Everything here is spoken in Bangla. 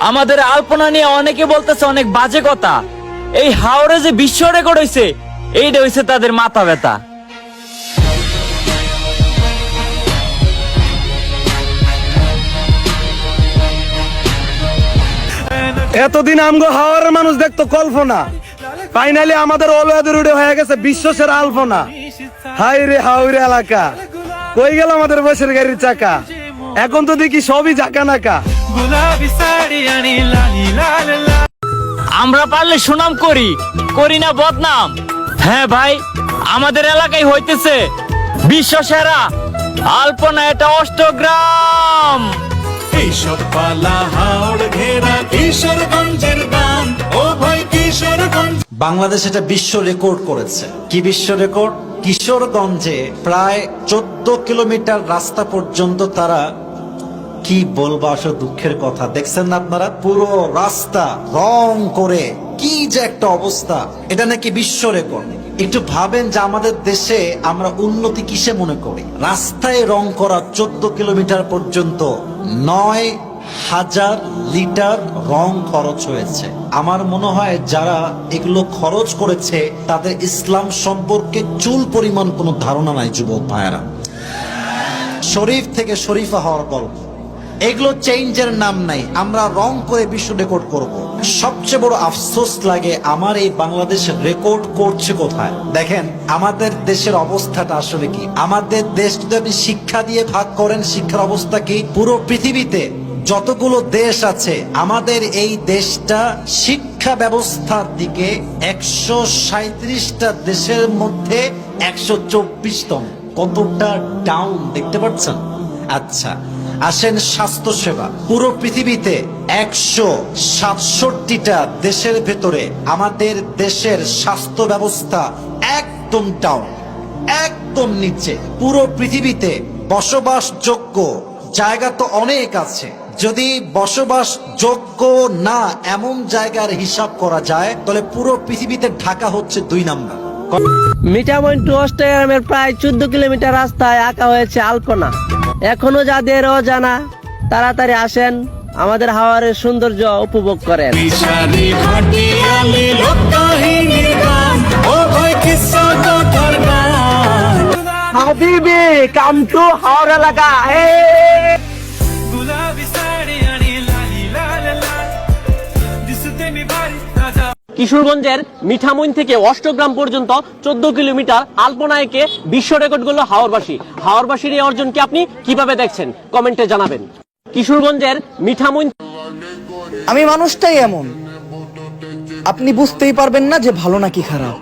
আমাদের আলপনা নিয়ে অনেকে বলতেছে অনেক বাজে কথা। এই হাওড়ে যে বিশ্ব রেকর্ড হয়েছে, এইটা হয়েছে তাদের মাথা ব্যথা। এতদিন আমগো হাওড়ের মানুষ দেখতো কল্পনা, ফাইনালি আমাদের অলওয়েদের উড়ে হয়ে গেছে বিশ্ব সেরা আলপনা। হাই রে হাওড়ে এলাকা, কই গেল আমাদের বসের গাড়ির চাকা? এখন তো দেখি সবই জাকা নাকা। আমরা পারলে সুনাম করি, করি না বদনাম। হ্যাঁ ভাই, আমাদের এলাকায় হইতেছে বিশ্ব সেরা আলপনা, এটা অষ্টগ্রাম। এইসব পালা হাওড় ঘেরা কিশোরগঞ্জের গান, ও ভাই কিশোরগঞ্জ। বাংলাদেশ এটা বিশ্ব রেকর্ড করেছে। কি বিশ্ব রেকর্ড? কিশোরগঞ্জে প্রায় 14 কিলোমিটার রাস্তা পর্যন্ত তারা, কি বলবো আসলে দুঃখের কথা, দেখছেন না আপনারা? পুরো রাস্তা রং করে কি যে একটা অবস্থা, এটা নাকি বিশ্ব রেকর্ড। একটু ভাবেন যে আমাদের দেশে আমরা উন্নতি কিসে মনে করি? রাস্তায় রং করা 14 কিলোমিটার পর্যন্ত 9,000 লিটার রং খরচ হয়েছে। আমার মনে হয় যারা এগুলো খরচ করেছে তাদের ইসলাম সম্পর্কে চুল পরিমাণ কোনো ধারণা নাই। যুবক ভাইয়েরা, শরীফ থেকে শরীফা হওয়ার গল্প, এগুলো চেঞ্জের নাম নাই। আমরা রং করে বিশ্ব রেকর্ড করব। সবচেয়ে বড় আফসোস লাগে আমার এই বাংলাদেশ রেকর্ড করছে কোথায়? দেখেন আমাদের দেশের অবস্থাটা আসলে কি। আমাদের দেশ যদি আপনি শিক্ষা দিয়ে ভাগ করেন, শিক্ষার অবস্থা কি? পুরো পৃথিবীতে যতগুলো দেশ আছে, আমাদের এই দেশটা শিক্ষা ব্যবস্থার দিকে 137টা দেশের মধ্যে 124তম। কতটা ডাউন দেখতে পাচ্ছেন? আচ্ছা আসেন স্বাস্থ্য সেবা, পুরো পৃথিবীতে 167টা দেশের ভেতরে আমাদের দেশের স্বাস্থ্য ব্যবস্থা একদম ডাউন, একদম নিচে। পুরো পৃথিবীতে বসবাসযোগ্য জায়গা তো অনেক আছে, যদি বসবাসযোগ্য না এমন জায়গার হিসাব করা যায় তাহলে পুরো পৃথিবীতে ঢাকা হচ্ছে 2 নাম্বার। মিঠামইন টু অষ্টগ্রামের প্রায় 14 কিলোমিটার রাস্তায় আঁকা হয়েছে আলপনা। এখনো যাদের অজানা, তাড়াতাড়ি আসেন, আমাদের হাওড়ের সৌন্দর্য উপভোগ করেন। হাবিবি কাম টু হাওড় এলাকা। কিশোরগঞ্জের মিঠামইন থেকে অষ্টগ্রাম পর্যন্ত 14 কিলোমিটার আলপনা এঁকে বিশ্ব রেকর্ড করলো হাওড়বাসী। হাওড়বাসীর এই অর্জনকে আপনি কিভাবে দেখছেন কমেন্টে জানাবেন। কিশোরগঞ্জের মিঠামইন, আমি মানুষটাই এমন, আপনি বুঝতেই পারবেন না যে ভালো নাকি খারাপ।